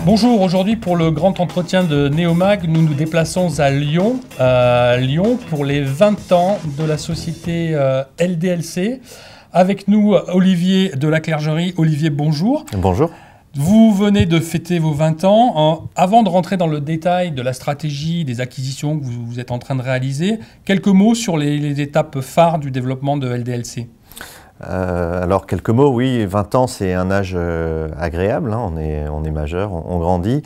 Bonjour, aujourd'hui pour le grand entretien de Neomag, nous nous déplaçons à Lyon, pour les 20 ans de la société LDLC. Avec nous, Olivier de la Clergerie. Olivier, bonjour. Bonjour. Vous venez de fêter vos 20 ans. Avant de rentrer dans le détail de la stratégie, des acquisitions que vous êtes en train de réaliser, quelques mots sur les étapes phares du développement de LDLC. Alors quelques mots, oui, 20 ans c'est un âge agréable, hein, on est majeur, on grandit.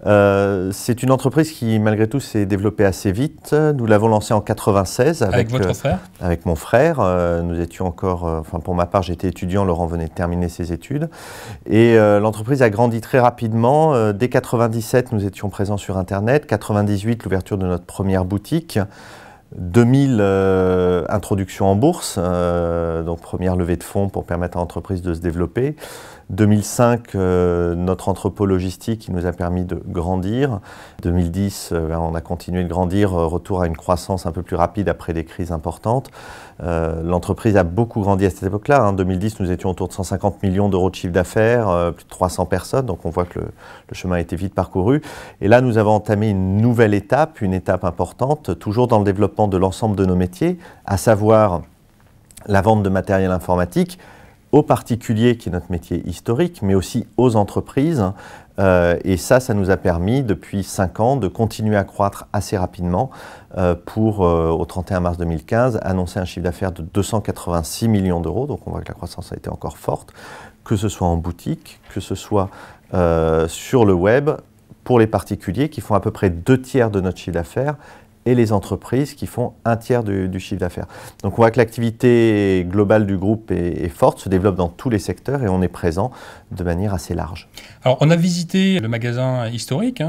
C'est une entreprise qui malgré tout s'est développée assez vite. Nous l'avons lancée en 96 avec votre frère. Avec mon frère. Nous étions encore, enfin pour ma part j'étais étudiant, Laurent venait de terminer ses études. Et l'entreprise a grandi très rapidement. Dès 97 nous étions présents sur Internet, 98 l'ouverture de notre première boutique. 2000 introductions en bourse, donc première levée de fonds pour permettre à l'entreprise de se développer. 2005, notre entrepôt logistique qui nous a permis de grandir. 2010, on a continué de grandir, retour à une croissance un peu plus rapide après des crises importantes. L'entreprise a beaucoup grandi à cette époque-là. En 2010, nous étions autour de 150 millions d'euros de chiffre d'affaires, plus de 300 personnes, donc on voit que le chemin a été vite parcouru. Et là, nous avons entamé une nouvelle étape, une étape importante, toujours dans le développement de l'ensemble de nos métiers, à savoir la vente de matériel informatique, aux particuliers, qui est notre métier historique, mais aussi aux entreprises. Et ça nous a permis, depuis 5 ans, de continuer à croître assez rapidement pour, au 31 mars 2015, annoncer un chiffre d'affaires de 286 millions d'euros. Donc on voit que la croissance a été encore forte, que ce soit en boutique, que ce soit sur le web, pour les particuliers, qui font à peu près 2/3 de notre chiffre d'affaires, et les entreprises qui font 1/3 du chiffre d'affaires. Donc on voit que l'activité globale du groupe est forte, se développe dans tous les secteurs et on est présent de manière assez large. Alors on a visité le magasin historique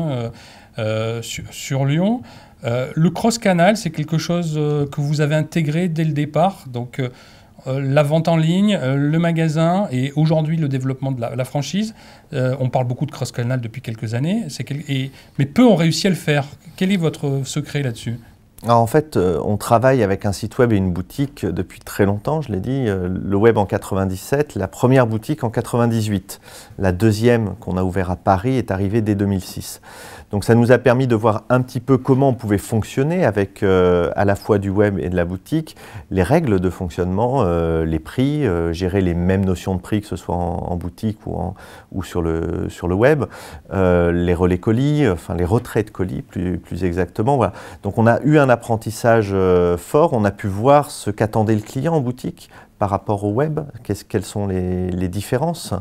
sur Lyon. Le cross-canal, c'est quelque chose que vous avez intégré dès le départ. Donc la vente en ligne, le magasin et aujourd'hui le développement de la franchise. On parle beaucoup de cross-canal depuis quelques années, mais peu ont réussi à le faire. Quel est votre secret là-dessus ? Alors en fait, on travaille avec un site web et une boutique depuis très longtemps, je l'ai dit. Le web en 97, la première boutique en 98. La deuxième qu'on a ouverte à Paris est arrivée dès 2006. Donc ça nous a permis de voir un petit peu comment on pouvait fonctionner avec à la fois du web et de la boutique, les règles de fonctionnement, les prix, gérer les mêmes notions de prix que ce soit en boutique ou sur le web, les relais colis, enfin les retraits de colis plus exactement. Voilà. Donc on a eu un apprentissage fort, on a pu voir ce qu'attendait le client en boutique par rapport au web, quelles sont les différences,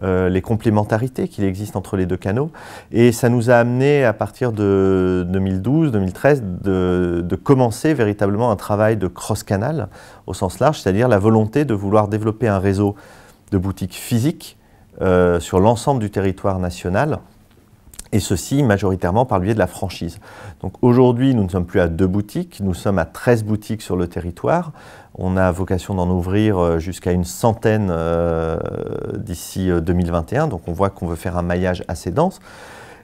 les complémentarités qu'il existe entre les deux canaux. Et ça nous a amené à partir de 2012-2013 de commencer véritablement un travail de cross-canal au sens large, c'est-à-dire la volonté de vouloir développer un réseau de boutiques physiques sur l'ensemble du territoire national, et ceci majoritairement par le biais de la franchise. Donc aujourd'hui, nous ne sommes plus à 2 boutiques, nous sommes à 13 boutiques sur le territoire. On a vocation d'en ouvrir jusqu'à une centaine d'ici 2021, donc on voit qu'on veut faire un maillage assez dense.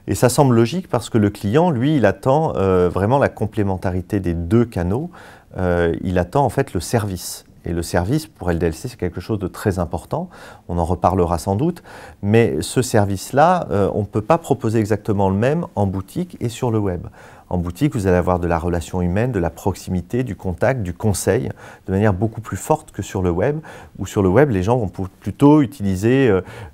Et ça semble logique parce que le client, lui, il attend vraiment la complémentarité des 2 canaux. Il attend en fait le service. Et le service, pour LDLC, c'est quelque chose de très important. On en reparlera sans doute. Mais ce service-là, on ne peut pas proposer exactement le même en boutique et sur le web. En boutique, vous allez avoir de la relation humaine, de la proximité, du contact, du conseil, de manière beaucoup plus forte que sur le web. Où sur le web, les gens vont plutôt utiliser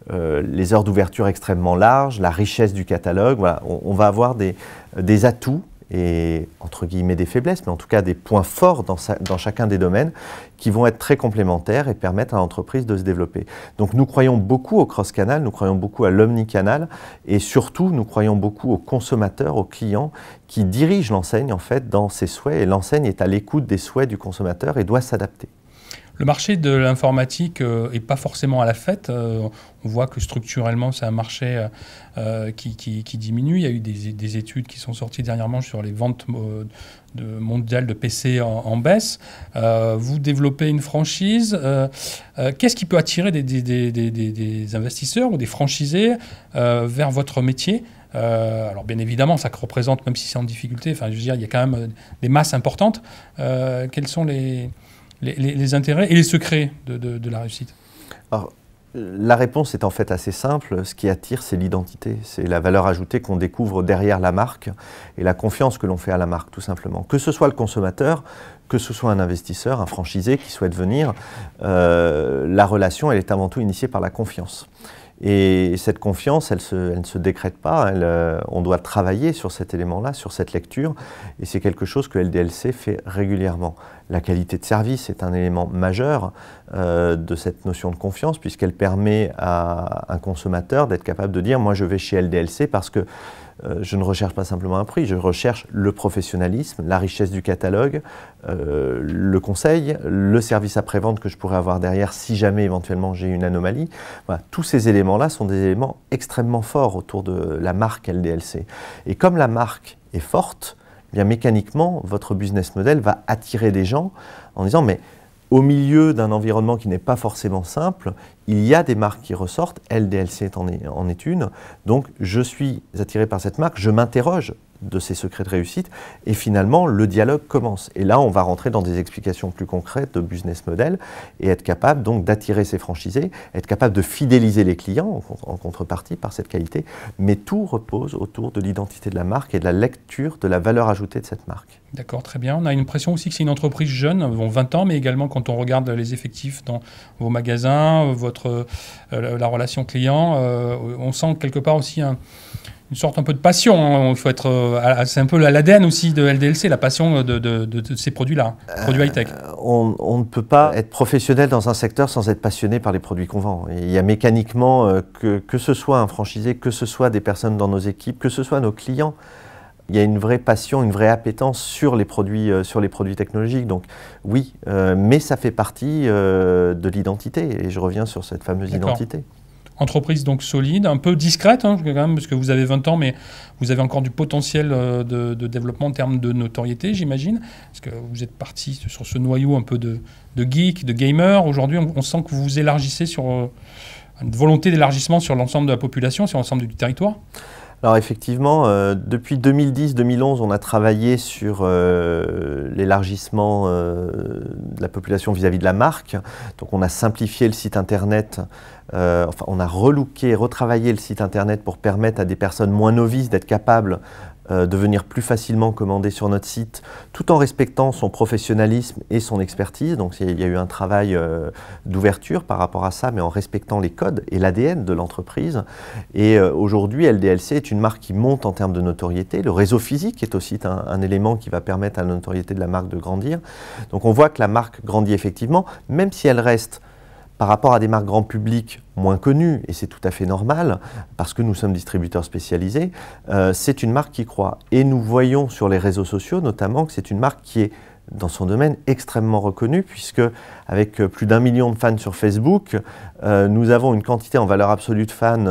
les heures d'ouverture extrêmement larges, la richesse du catalogue. Voilà, on va avoir des atouts et entre guillemets des faiblesses, mais en tout cas des points forts dans chacun des domaines qui vont être très complémentaires et permettre à l'entreprise de se développer. Donc nous croyons beaucoup au cross-canal, nous croyons beaucoup à l'omnicanal et surtout nous croyons beaucoup aux consommateurs, aux clients qui dirigent l'enseigne en fait dans ses souhaits et l'enseigne est à l'écoute des souhaits du consommateur et doit s'adapter. Le marché de l'informatique n'est pas forcément à la fête. On voit que structurellement, c'est un marché qui diminue. Il y a eu des études qui sont sorties dernièrement sur les ventes mondiales de PC en baisse. Vous développez une franchise. Qu'est-ce qui peut attirer des investisseurs ou des franchisés vers votre métier ? Alors bien évidemment, ça représente, même si c'est en difficulté, enfin, je veux dire, il y a quand même des masses importantes. Quels sont les intérêts et les secrets de la réussite? Alors, La réponse est en fait assez simple. Ce qui attire, c'est l'identité. C'est la valeur ajoutée qu'on découvre derrière la marque et la confiance que l'on fait à la marque, tout simplement. Que ce soit le consommateur, que ce soit un investisseur, un franchisé qui souhaite venir, la relation, elle est avant tout initiée par la confiance. Et cette confiance, elle ne se décrète pas, on doit travailler sur cet élément-là, sur cette lecture, et c'est quelque chose que LDLC fait régulièrement. La qualité de service est un élément majeur de cette notion de confiance, puisqu'elle permet à un consommateur d'être capable de dire « moi je vais chez LDLC parce que je ne recherche pas simplement un prix, je recherche le professionnalisme, la richesse du catalogue, le conseil, le service après-vente que je pourrais avoir derrière si jamais éventuellement j'ai une anomalie. » Voilà, tous ces éléments-là sont des éléments extrêmement forts autour de la marque LDLC. Et comme la marque est forte, eh bien mécaniquement, votre business model va attirer des gens en disant « mais au milieu d'un environnement qui n'est pas forcément simple, il y a des marques qui ressortent, LDLC en est une, donc je suis attiré par cette marque, je m'interroge de ses secrets de réussite et finalement le dialogue commence. Et là on va rentrer dans des explications plus concrètes de business model et être capable donc d'attirer ses franchisés, être capable de fidéliser les clients en contrepartie par cette qualité, mais tout repose autour de l'identité de la marque et de la lecture de la valeur ajoutée de cette marque. D'accord, très bien. On a l'impression aussi que c'est une entreprise jeune, 20 ans, mais également quand on regarde les effectifs dans vos magasins, la relation client, on sent quelque part aussi une sorte un peu de passion. Hein. Il faut être, c'est un peu l'ADN aussi de LDLC, la passion de ces produits-là, produits high-tech. On ne peut pas être professionnel dans un secteur sans être passionné par les produits qu'on vend. Et il y a mécaniquement, que ce soit un franchisé, que ce soit des personnes dans nos équipes, que ce soit nos clients, il y a une vraie passion, une vraie appétence sur les produits technologiques. Donc oui, mais ça fait partie de l'identité. Et je reviens sur cette fameuse identité. Entreprise donc solide, un peu discrète quand même, parce que vous avez 20 ans, mais vous avez encore du potentiel de développement en termes de notoriété, j'imagine. Parce que vous êtes parti sur ce noyau un peu de geek, de gamer. Aujourd'hui, on sent que vous vous élargissez sur une volonté d'élargissement sur l'ensemble de la population, sur l'ensemble du territoire. Alors effectivement, depuis 2010-2011, on a travaillé sur l'élargissement de la population vis-à-vis de la marque. Donc on a simplifié le site internet, on a relooké, retravaillé le site internet pour permettre à des personnes moins novices d'être capables de venir plus facilement commander sur notre site, tout en respectant son professionnalisme et son expertise. Donc il y a eu un travail d'ouverture par rapport à ça, mais en respectant les codes et l'ADN de l'entreprise. Et aujourd'hui, LDLC est une marque qui monte en termes de notoriété. Le réseau physique est aussi un élément qui va permettre à la notoriété de la marque de grandir. Donc on voit que la marque grandit effectivement, même si elle reste par rapport à des marques grand public moins connues, et c'est tout à fait normal, parce que nous sommes distributeurs spécialisés, c'est une marque qui croît. Et nous voyons sur les réseaux sociaux notamment que c'est une marque qui est dans son domaine extrêmement reconnue, puisque avec plus d'1 million de fans sur Facebook, nous avons une quantité en valeur absolue de fans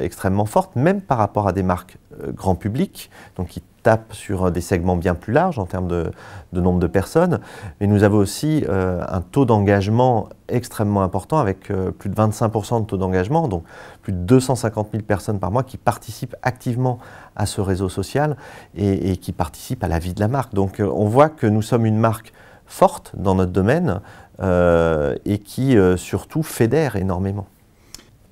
extrêmement forte, même par rapport à des marques grand public, donc qui tapent sur des segments bien plus larges en termes de nombre de personnes. Mais nous avons aussi un taux d'engagement extrêmement important, avec plus de 25% de taux d'engagement, donc plus de 250 000 personnes par mois qui participent activement à ce réseau social et qui participent à la vie de la marque. Donc on voit que nous sommes une marque forte dans notre domaine et qui surtout fédère énormément.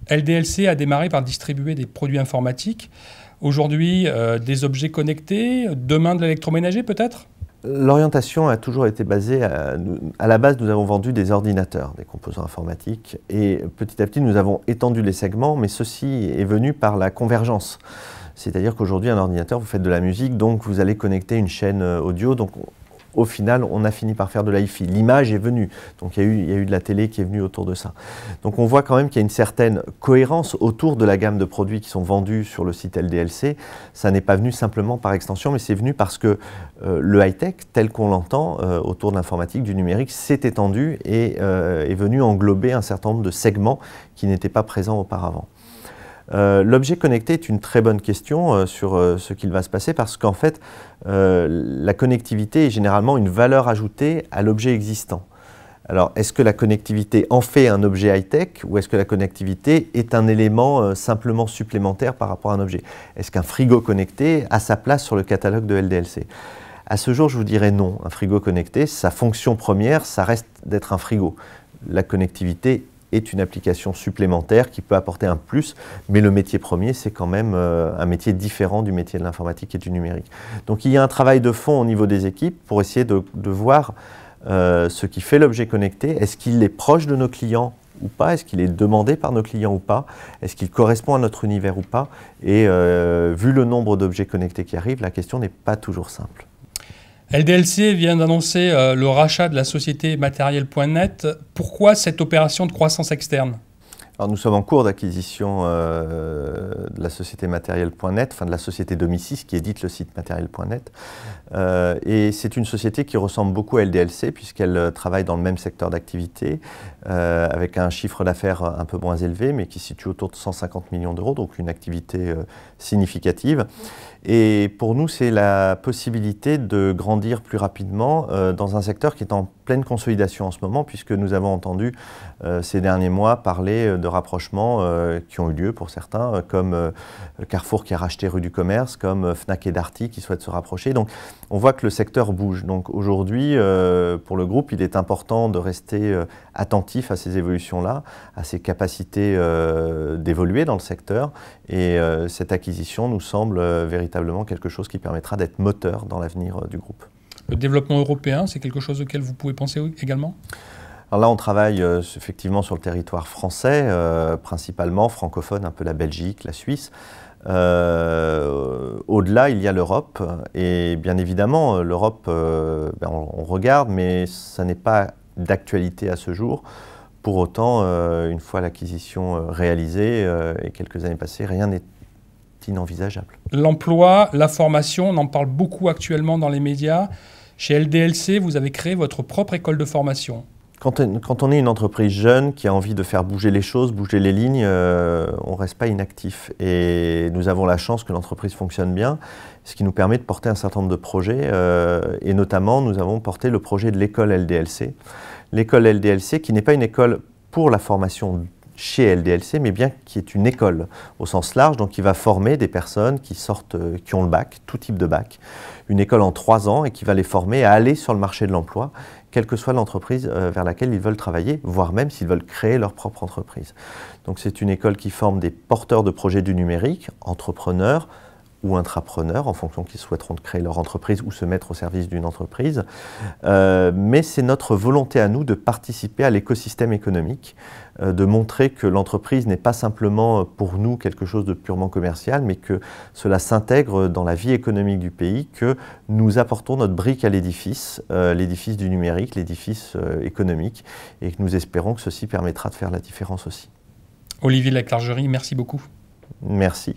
LDLC a démarré par distribuer des produits informatiques. Aujourd'hui, des objets connectés, demain de l'électroménager peut-être ? L'orientation a toujours été basée, à la base nous avons vendu des ordinateurs, des composants informatiques, et petit à petit nous avons étendu les segments, mais ceci est venu par la convergence. C'est-à-dire qu'aujourd'hui un ordinateur, vous faites de la musique, donc vous allez connecter une chaîne audio, donc au final, on a fini par faire de l'hi-fi. L'image est venue, donc il y a eu de la télé qui est venue autour de ça. Donc on voit quand même qu'il y a une certaine cohérence autour de la gamme de produits qui sont vendus sur le site LDLC. Ça n'est pas venu simplement par extension, mais c'est venu parce que le high-tech, tel qu'on l'entend autour de l'informatique, du numérique, s'est étendu et est venu englober un certain nombre de segments qui n'étaient pas présents auparavant. L'objet connecté est une très bonne question sur ce qu'il va se passer parce qu'en fait, la connectivité est généralement une valeur ajoutée à l'objet existant. Alors, est-ce que la connectivité en fait un objet high-tech ou est-ce que la connectivité est un élément simplement supplémentaire par rapport à un objet? Est-ce qu'un frigo connecté a sa place sur le catalogue de LDLC? À ce jour, je vous dirais non. Un frigo connecté, sa fonction première, ça reste d'être un frigo. La connectivité est une application supplémentaire qui peut apporter un plus, mais le métier premier, c'est quand même un métier différent du métier de l'informatique et du numérique. Donc il y a un travail de fond au niveau des équipes pour essayer de voir ce qui fait l'objet connecté. Est-ce qu'il est proche de nos clients ou pas? Est-ce qu'il est demandé par nos clients ou pas? Est-ce qu'il correspond à notre univers ou pas? Et vu le nombre d'objets connectés qui arrivent, la question n'est pas toujours simple. LDLC vient d'annoncer le rachat de la société Matériel.net. Pourquoi cette opération de croissance externe? Alors nous sommes en cours d'acquisition de la société Matériel.net, enfin de la société Domicis qui édite le site Matériel.net. Et c'est une société qui ressemble beaucoup à LDLC puisqu'elle travaille dans le même secteur d'activité avec un chiffre d'affaires un peu moins élevé mais qui se situe autour de 150 millions d'euros, donc une activité significative. Et pour nous, c'est la possibilité de grandir plus rapidement dans un secteur qui est en pleine consolidation en ce moment, puisque nous avons entendu ces derniers mois parler de rapprochements qui ont eu lieu pour certains, comme Carrefour qui a racheté Rue du Commerce, comme Fnac et Darty qui souhaitent se rapprocher. Donc on voit que le secteur bouge. Donc aujourd'hui, pour le groupe, il est important de rester attentif à ces évolutions-là, à ces capacités d'évoluer dans le secteur. Et cette acquisition nous semble véritablement quelque chose qui permettra d'être moteur dans l'avenir du groupe. Le développement européen, c'est quelque chose auquel vous pouvez penser également? Alors là, on travaille effectivement sur le territoire français, principalement francophone, un peu la Belgique, la Suisse. Au-delà, il y a l'Europe. Et bien évidemment, l'Europe, on regarde, mais ça n'est pas d'actualité à ce jour. Pour autant, une fois l'acquisition réalisée et quelques années passées, rien n'est inenvisageable. L'emploi, la formation, on en parle beaucoup actuellement dans les médias. Chez LDLC, vous avez créé votre propre école de formation. Quand on est une entreprise jeune qui a envie de faire bouger les choses, bouger les lignes, on ne reste pas inactif. Et nous avons la chance que l'entreprise fonctionne bien, ce qui nous permet de porter un certain nombre de projets. Et notamment, nous avons porté le projet de l'école LDLC. L'école LDLC qui n'est pas une école pour la formation chez LDLC, mais bien qui est une école au sens large, donc qui va former des personnes qui ont le bac, tout type de bac, une école en 3 ans et qui va les former à aller sur le marché de l'emploi, quelle que soit l'entreprise vers laquelle ils veulent travailler, voire même s'ils veulent créer leur propre entreprise. Donc c'est une école qui forme des porteurs de projets du numérique, entrepreneurs ou intrapreneurs, en fonction qu'ils souhaiteront créer leur entreprise ou se mettre au service d'une entreprise. Mais c'est notre volonté à nous de participer à l'écosystème économique, de montrer que l'entreprise n'est pas simplement pour nous quelque chose de purement commercial, mais que cela s'intègre dans la vie économique du pays, que nous apportons notre brique à l'édifice du numérique, l'édifice économique, et que nous espérons que ceci permettra de faire la différence aussi. Olivier Laclargerie, merci beaucoup. Merci.